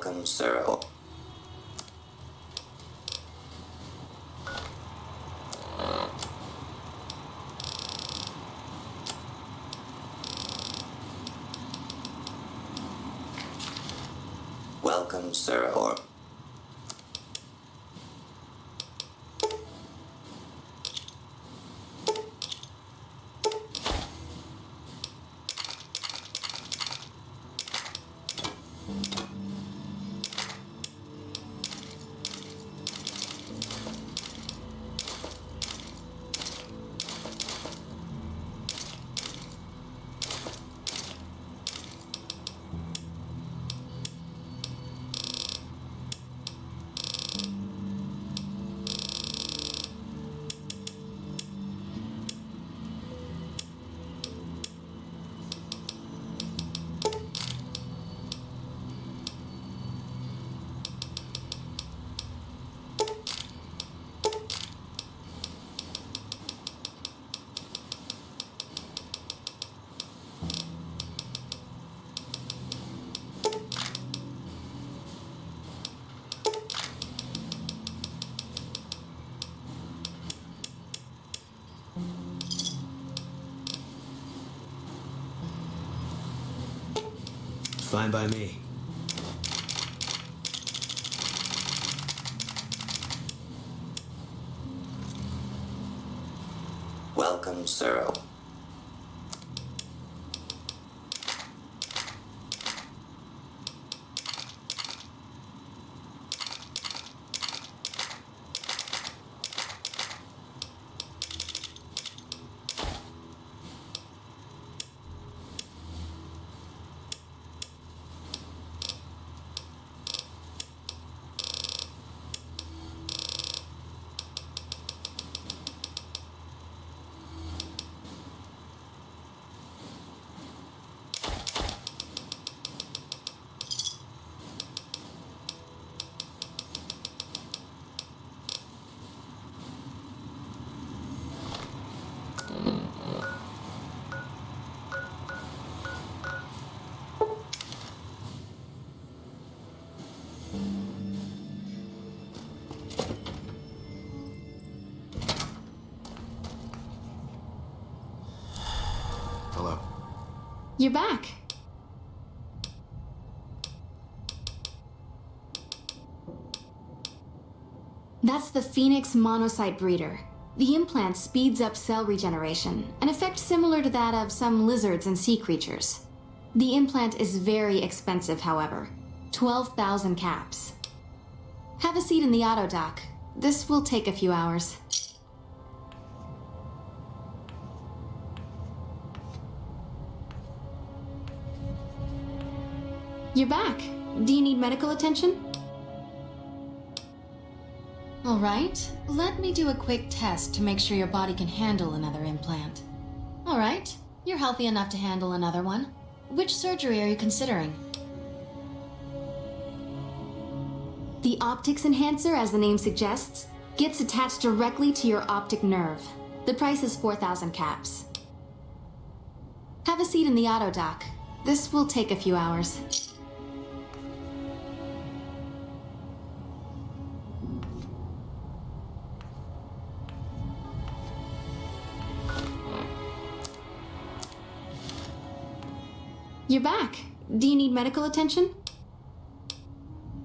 Welcome, Cyril. Welcome, Cyril. Fine by me. Welcome, Cyril. Hello. You're back. That's the Phoenix monocyte breeder. The implant speeds up cell regeneration, an effect similar to that of some lizards and sea creatures. The implant is very expensive, however. 12,000 caps. Have a seat in the auto dock. This will take a few hours. You're back. Do you need medical attention? All right, let me do a quick test to make sure your body can handle another implant. All right, you're healthy enough to handle another one. Which surgery are you considering? The optics enhancer, as the name suggests, gets attached directly to your optic nerve. The price is 4,000 caps. Have a seat in the auto dock. This will take a few hours. You're back. Do you need medical attention?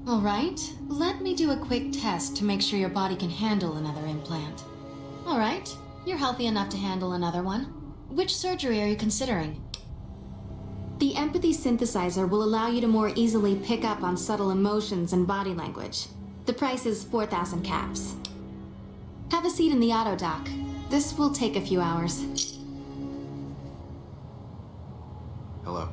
All right, let me do a quick test to make sure your body can handle another implant. All right, you're healthy enough to handle another one. Which surgery are you considering? The empathy synthesizer will allow you to more easily pick up on subtle emotions and body language. The price is 4,000 caps. Have a seat in the auto dock. This will take a few hours. Hello.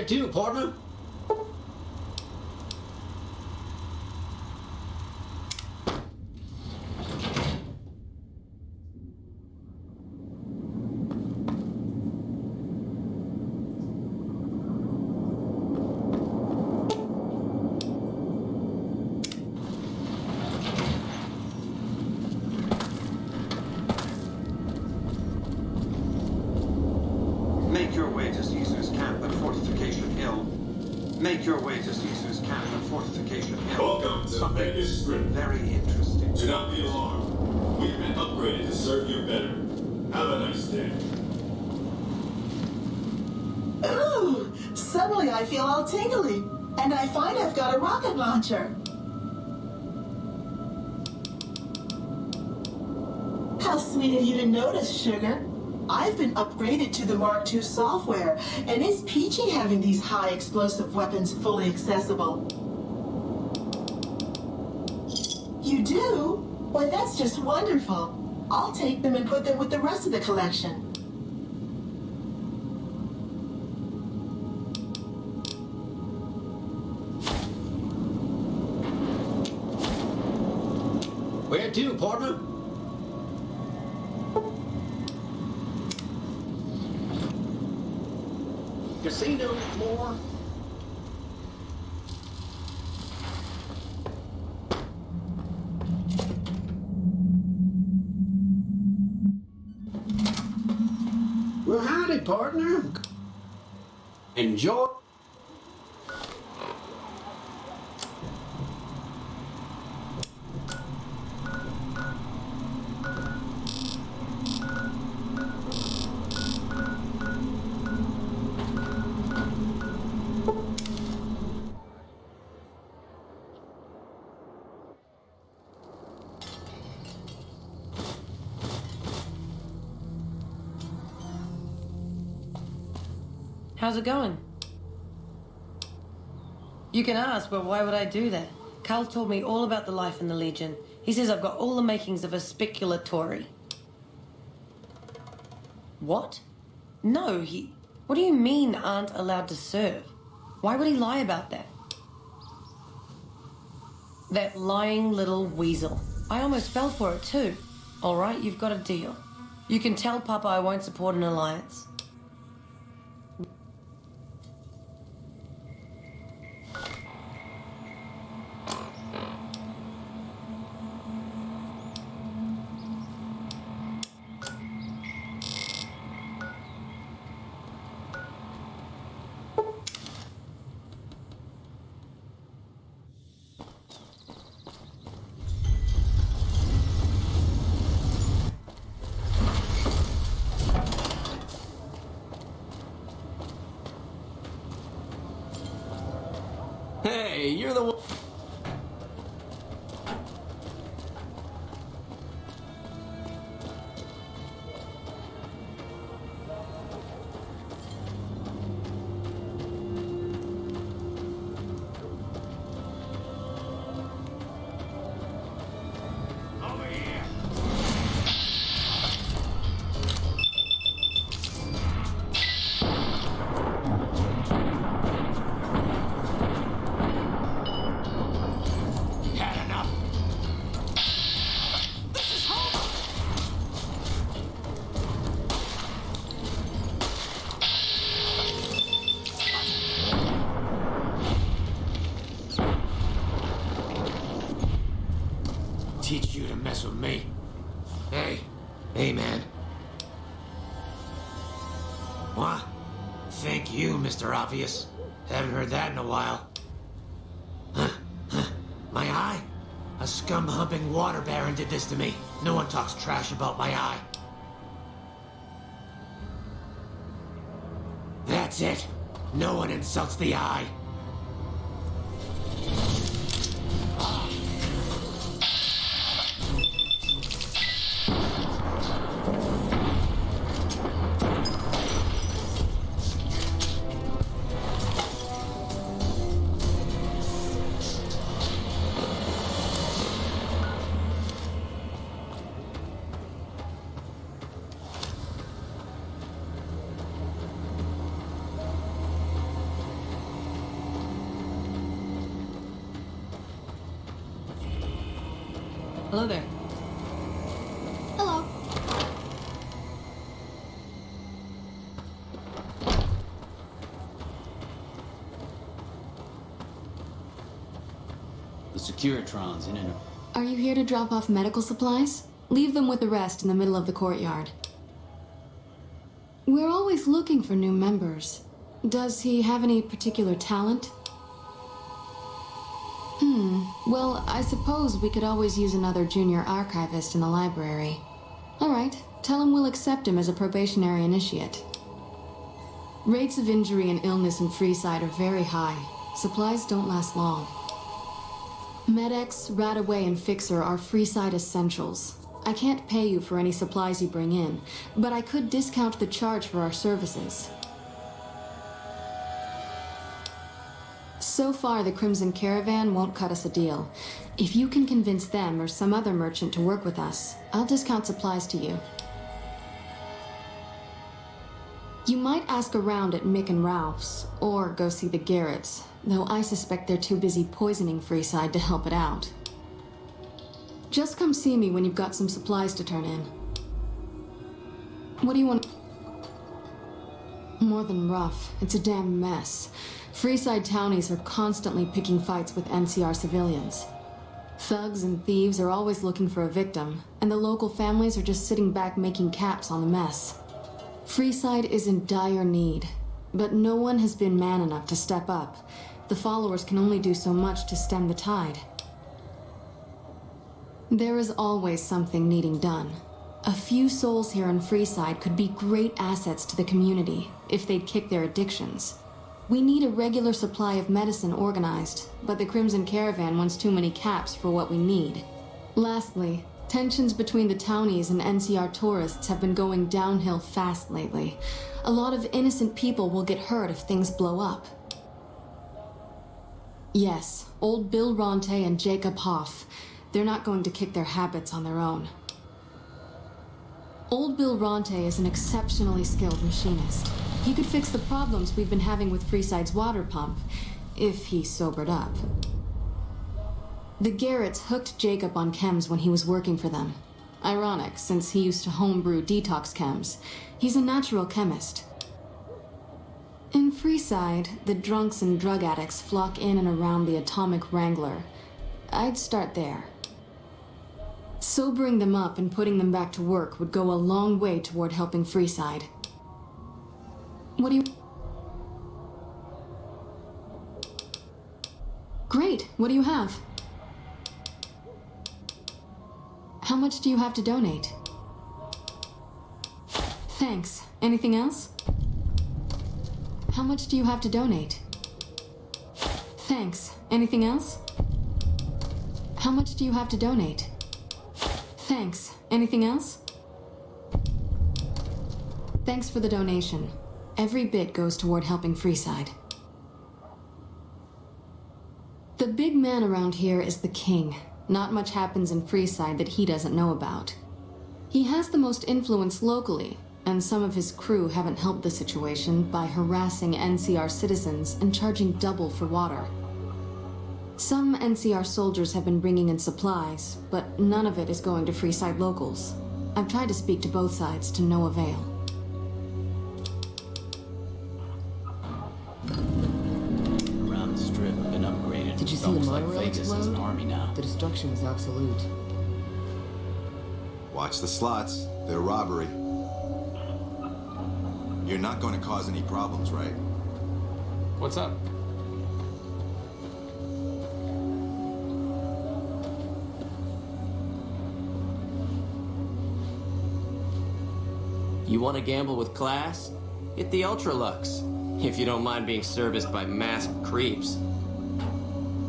to, partner? Make your way to Caesar's camp at Fortification Hill. Make your way to Caesar's camp at Fortification Hill. Welcome to Something Vegas Strip. very interesting. Do not be alarmed. We've been upgraded to serve you better. Have a nice day. Ooh, suddenly I feel all tingly, and I find I've got a rocket launcher. How sweet of you to notice, Sugar. I've been upgraded to the Mark II software, and it's peachy having these high explosive weapons fully accessible. You do? Why, that's just wonderful. I'll take them and put them with the rest of the collection. Where to, partner? Casino floor. Well, howdy, partner. Enjoy. How's it going? You can ask, but why would I do that? Carl told me all about the life in the Legion. He says I've got all the makings of a speculatory. What? No, What do you mean aren't allowed to serve? Why would he lie about that? That lying little weasel. I almost fell for it too. All right, you've got a deal. You can tell Papa I won't support an alliance. Hey, you're the one. Teach you to mess with me. Hey, man. What? Thank you, Mr. Obvious. Haven't heard that in a while. My eye? A scum-humping water baron did this to me. No one talks trash about my eye. That's it. No one insults the eye. Hello there. Hello. The Securitron's in and... Are you here to drop off medical supplies? Leave them with the rest in the middle of the courtyard. We're always looking for new members. Does he have any particular talent? Well, I suppose we could always use another junior archivist in the library. All right, tell him we'll accept him as a probationary initiate. Rates of injury and illness in Freeside are very high. Supplies don't last long. Med-X, Radaway, and Fixer are Freeside essentials. I can't pay you for any supplies you bring in, but I could discount the charge for our services. So far, the Crimson Caravan won't cut us a deal. If you can convince them or some other merchant to work with us, I'll discount supplies to you. You might ask around at Mick and Ralph's, or go see the Garretts, though I suspect they're too busy poisoning Freeside to help it out. Just come see me when you've got some supplies to turn in. What do you want? More than rough. It's a damn mess. Freeside townies are constantly picking fights with NCR civilians. Thugs and thieves are always looking for a victim, and the local families are just sitting back making caps on the mess. Freeside is in dire need, but no one has been man enough to step up. The followers can only do so much to stem the tide. There is always something needing done. A few souls here in Freeside could be great assets to the community if they'd kick their addictions. We need a regular supply of medicine organized, but the Crimson Caravan wants too many caps for what we need. Lastly, tensions between the townies and NCR tourists have been going downhill fast lately. A lot of innocent people will get hurt if things blow up. Yes, old Bill Ronte and Jacob Hoff. They're not going to kick their habits on their own. Old Bill Ronte is an exceptionally skilled machinist. He could fix the problems we've been having with Freeside's water pump, if he sobered up. The Garretts hooked Jacob on chems when he was working for them. Ironic, since he used to homebrew detox chems. He's a natural chemist. In Freeside, the drunks and drug addicts flock in and around the Atomic Wrangler. I'd start there. Sobering them up and putting them back to work would go a long way toward helping Freeside. What do you... Great, what do you have? How much do you have to donate? Thanks. Anything else? How much do you have to donate? Thanks. Anything else? How much do you have to donate? Thanks. Anything else? Thanks for the donation. Every bit goes toward helping Freeside. The big man around here is the king. Not much happens in Freeside that he doesn't know about. He has the most influence locally, and some of his crew haven't helped the situation by harassing NCR citizens and charging double for water. Some NCR soldiers have been bringing in supplies, but none of it is going to Freeside locals. I've tried to speak to both sides to no avail. Around the strip have been upgraded. Did you It's see the almost like monorail Vegas is explode? an army now. The destruction was absolute. Watch the slots. They're robbery. You're not going to cause any problems, right? What's up? You want to gamble with class? Hit the Ultralux, if you don't mind being serviced by masked creeps.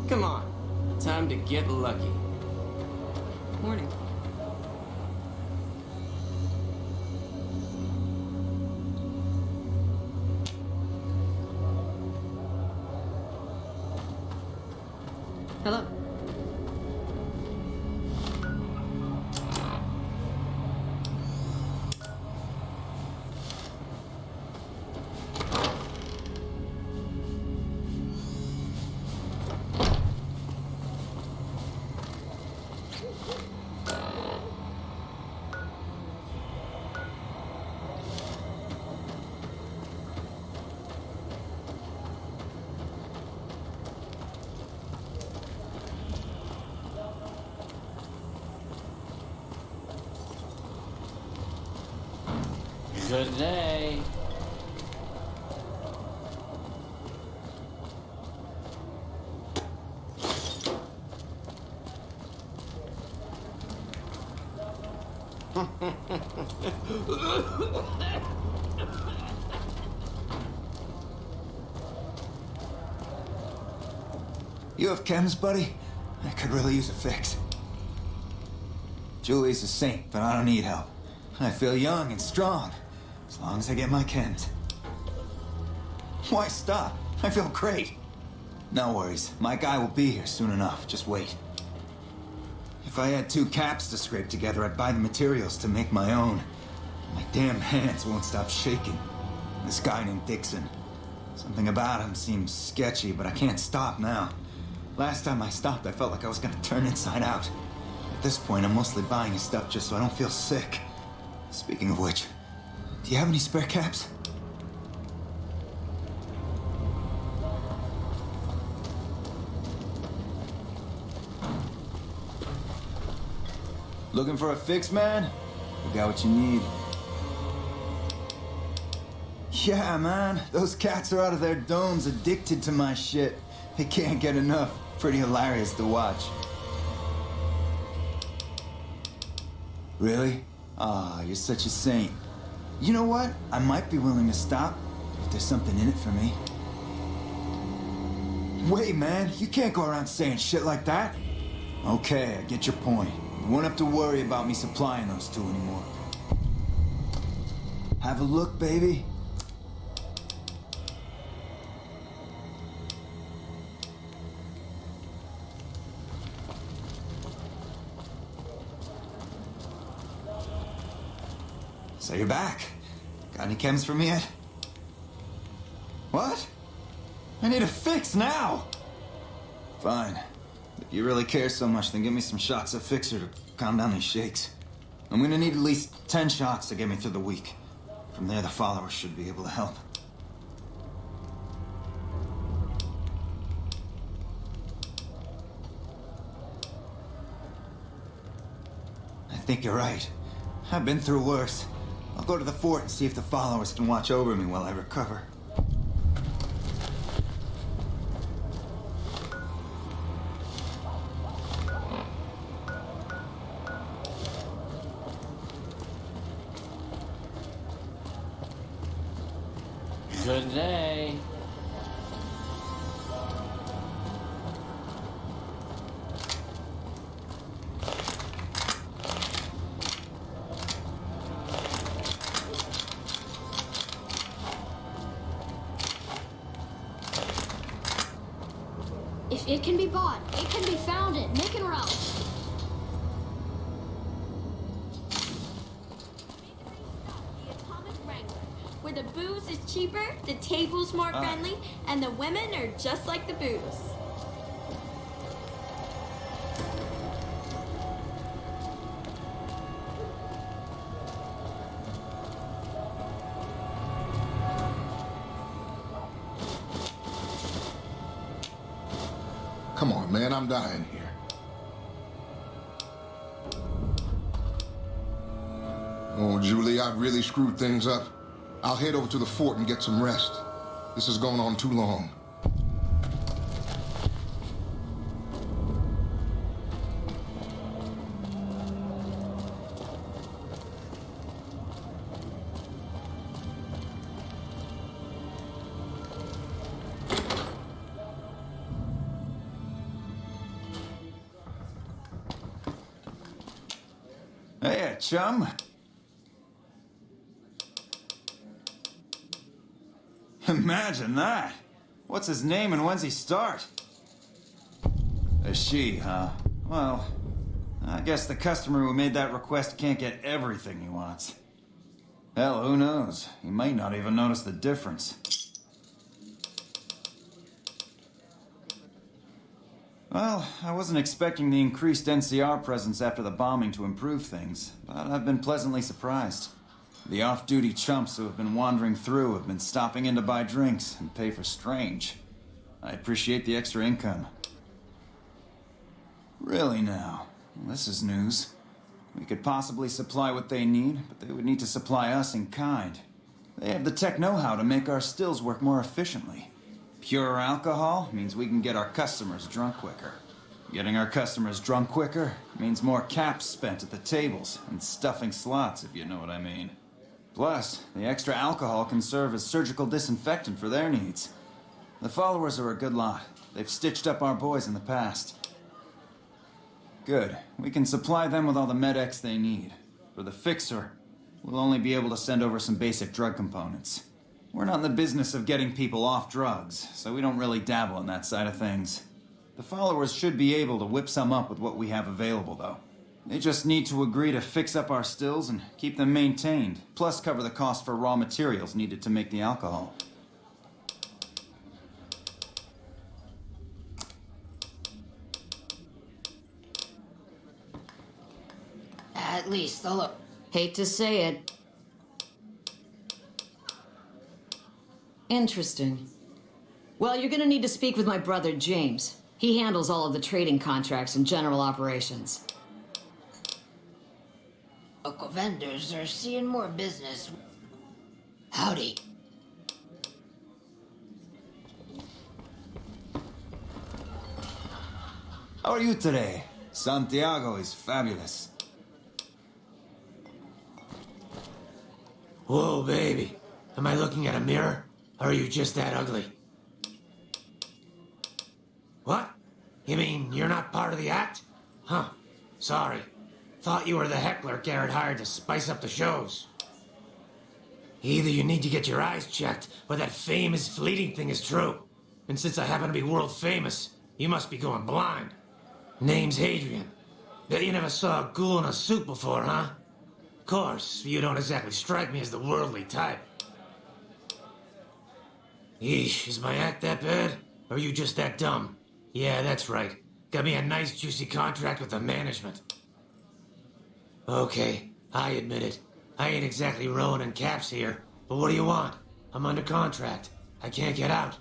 Come on, time to get lucky. Morning. Hello. Good day. You have chems, buddy? I could really use a fix. Julie's a saint, but I don't need help. I feel young and strong, as long as I get my chems. Why stop? I feel great. No worries, my guy will be here soon enough, just wait. If I had 2 caps to scrape together, I'd buy the materials to make my own. My damn hands won't stop shaking. This guy named Dixon. Something about him seems sketchy, but I can't stop now. Last time I stopped, I felt like I was gonna turn inside out. At this point, I'm mostly buying his stuff just so I don't feel sick. Speaking of which, do you have any spare caps? Looking for a fix, man? We got what you need. Yeah, man. Those cats are out of their domes addicted to my shit. They can't get enough. Pretty hilarious to watch. Really? Ah, you're such a saint. You know what? I might be willing to stop if there's something in it for me. Wait, man. You can't go around saying shit like that. Okay, I get your point. You won't have to worry about me supplying those 2 anymore. Have a look, baby. So you're back. Got any chems for me yet? What? I need a fix now! Fine. If you really care so much, then give me some shots of Fixer to calm down these shakes. I'm gonna need at least 10 shots to get me through the week. From there, the followers should be able to help. I think you're right. I've been through worse. I'll go to the fort and see if the followers can watch over me while I recover. Good day. If it can be bought, it can be founded. Nick and Ralph. Where the booze is cheaper, the table's more friendly, and the women are just like the booze. Come on, man, I'm dying here. Oh, Julie, I've really screwed things up. I'll head over to the fort and get some rest. This has gone on too long. Hey, chum. Imagine that. What's his name and when's he start? A she, huh? Well, I guess the customer who made that request can't get everything he wants. Hell, who knows? He might not even notice the difference. Well, I wasn't expecting the increased NCR presence after the bombing to improve things, but I've been pleasantly surprised. The off-duty chumps who have been wandering through have been stopping in to buy drinks and pay for strange. I appreciate the extra income. Really now, this is news. We could possibly supply what they need, but they would need to supply us in kind. They have the tech know-how to make our stills work more efficiently. Pure alcohol means we can get our customers drunk quicker. Getting our customers drunk quicker means more caps spent at the tables and stuffing slots, if you know what I mean. Plus, the extra alcohol can serve as surgical disinfectant for their needs. The followers are a good lot. They've stitched up our boys in the past. Good. We can supply them with all the med-X they need. For the fixer, we'll only be able to send over some basic drug components. We're not in the business of getting people off drugs, so we don't really dabble in that side of things. The followers should be able to whip some up with what we have available, though. They just need to agree to fix up our stills and keep them maintained, plus cover the cost for raw materials needed to make the alcohol. At least they'll look. Hate to say it. Interesting. Well, you're gonna need to speak with my brother, James. He handles all of the trading contracts and general operations. Local vendors are seeing more business. Howdy. How are you today? Santiago is fabulous. Whoa, baby. Am I looking at a mirror? Or are you just that ugly? What? You mean you're not part of the act? Huh. Sorry. Thought you were the heckler Garrett hired to spice up the shows. Either you need to get your eyes checked, or that fame is fleeting thing is true. And since I happen to be world famous, you must be going blind. Name's Hadrian. Bet you never saw a ghoul in a suit before, huh? Of course, you don't exactly strike me as the worldly type. Yeesh, is my act that bad? Or are you just that dumb? Yeah, that's right. Got me a nice juicy contract with the management. Okay, I admit it. I ain't exactly rowing in caps here, but what do you want? I'm under contract. I can't get out.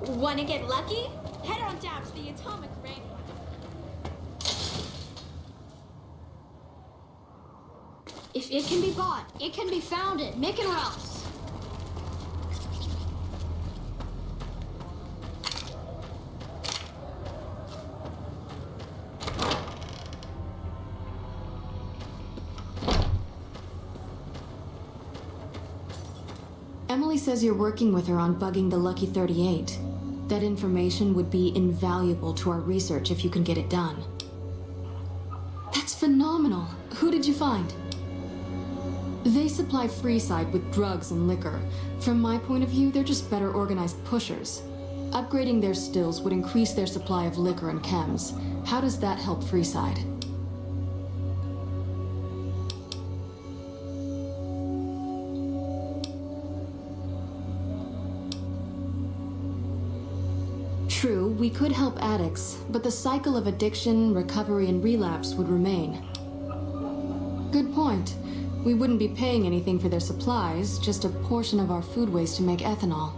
Wanna get lucky? Head on down to the atomic ring. If it can be bought, it can be founded. Make it or else. Emily says you're working with her on bugging the Lucky 38. That information would be invaluable to our research if you can get it done. That's phenomenal. Who did you find? They supply Freeside with drugs and liquor. From my point of view, they're just better organized pushers. Upgrading their stills would increase their supply of liquor and chems. How does that help Freeside? True, we could help addicts, but the cycle of addiction, recovery, and relapse would remain. Good point. We wouldn't be paying anything for their supplies, just a portion of our food waste to make ethanol.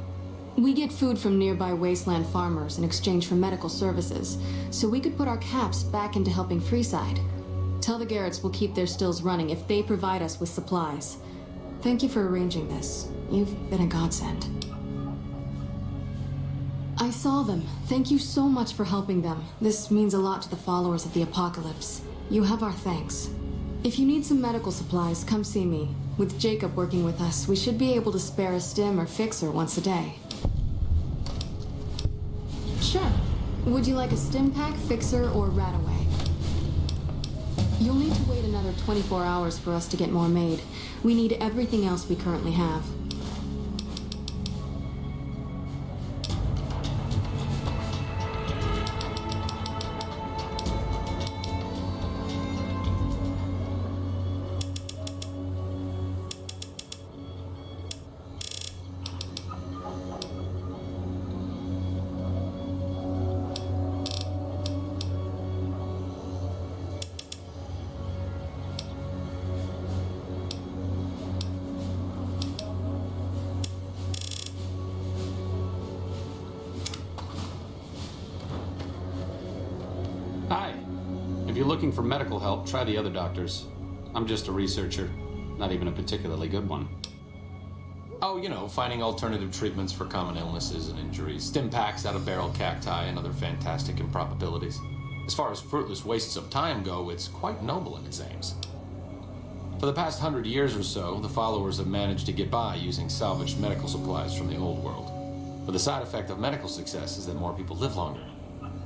We get food from nearby wasteland farmers in exchange for medical services, so we could put our caps back into helping Freeside. Tell the Garretts we'll keep their stills running if they provide us with supplies. Thank you for arranging this. You've been a godsend. I saw them. Thank you so much for helping them. This means a lot to the followers of the Apocalypse. You have our thanks. If you need some medical supplies, come see me. With Jacob working with us, we should be able to spare a stim or fixer once a day. Sure. Would you like a stim pack, fixer, or Rataway? You'll need to wait another 24 hours for us to get more made. We need everything else we currently have. If you're looking for medical help, try the other doctors. I'm just a researcher, not even a particularly good one. Oh, you know, finding alternative treatments for common illnesses and injuries, stim packs out of barrel cacti, and other fantastic improbabilities. As far as fruitless wastes of time go, it's quite noble in its aims. For the past 100 years or so, the followers have managed to get by using salvaged medical supplies from the old world. But the side effect of medical success is that more people live longer.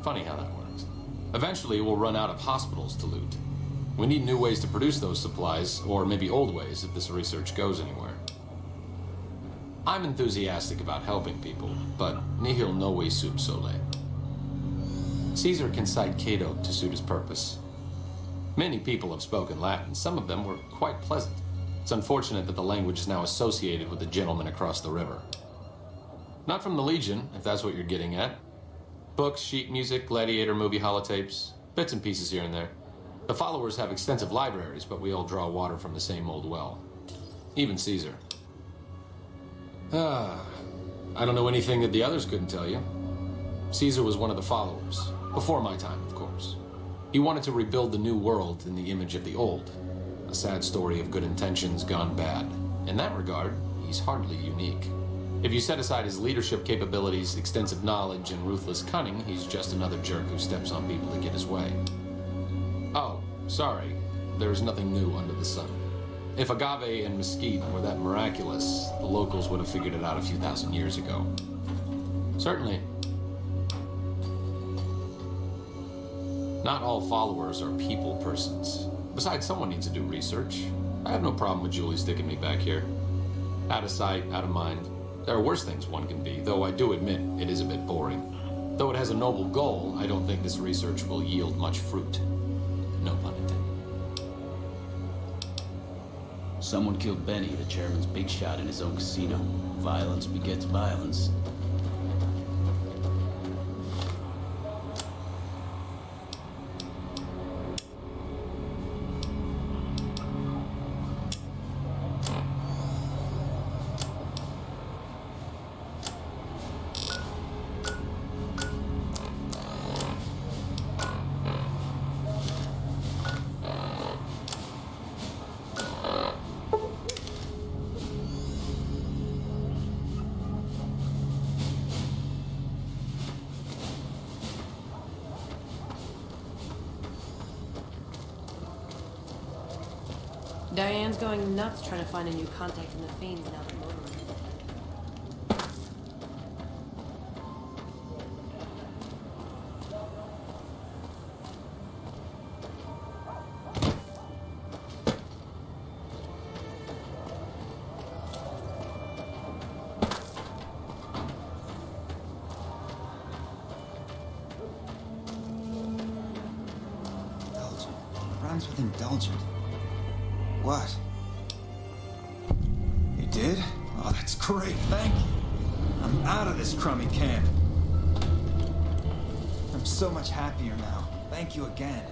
Funny how that works. Eventually, we'll run out of hospitals to loot. We need new ways to produce those supplies, or maybe old ways if this research goes anywhere. I'm enthusiastic about helping people, but nihil novi sub sole. Caesar can cite Cato to suit his purpose. Many people have spoken Latin. Some of them were quite pleasant. It's unfortunate that the language is now associated with the gentleman across the river. Not from the Legion, if that's what you're getting at. Books, sheet music, gladiator movie holotapes, bits and pieces here and there. The followers have extensive libraries, but we all draw water from the same old well. Even Caesar. I don't know anything that the others couldn't tell you. Caesar was one of the followers. Before my time, of course. He wanted to rebuild the new world in the image of the old. A sad story of good intentions gone bad. In that regard, he's hardly unique. If you set aside his leadership capabilities, extensive knowledge, and ruthless cunning, he's just another jerk who steps on people to get his way. Oh, sorry. There's nothing new under the sun. If agave and mesquite were that miraculous, the locals would have figured it out a few thousand years ago. Certainly. Not all followers are people persons. Besides, someone needs to do research. I have no problem with Julie sticking me back here. Out of sight, out of mind. There are worse things one can be, though I do admit it is a bit boring. Though it has a noble goal, I don't think this research will yield much fruit. No pun intended. Someone killed Benny, the chairman's big shot in his own casino. Violence begets violence. Diane's going nuts trying to find a new contact in the Fiends now that motoring. Indulgent. Rhymes with indulgent. What? You did? Oh, that's great. Thank you. I'm out of this crummy camp. I'm so much happier now. Thank you again.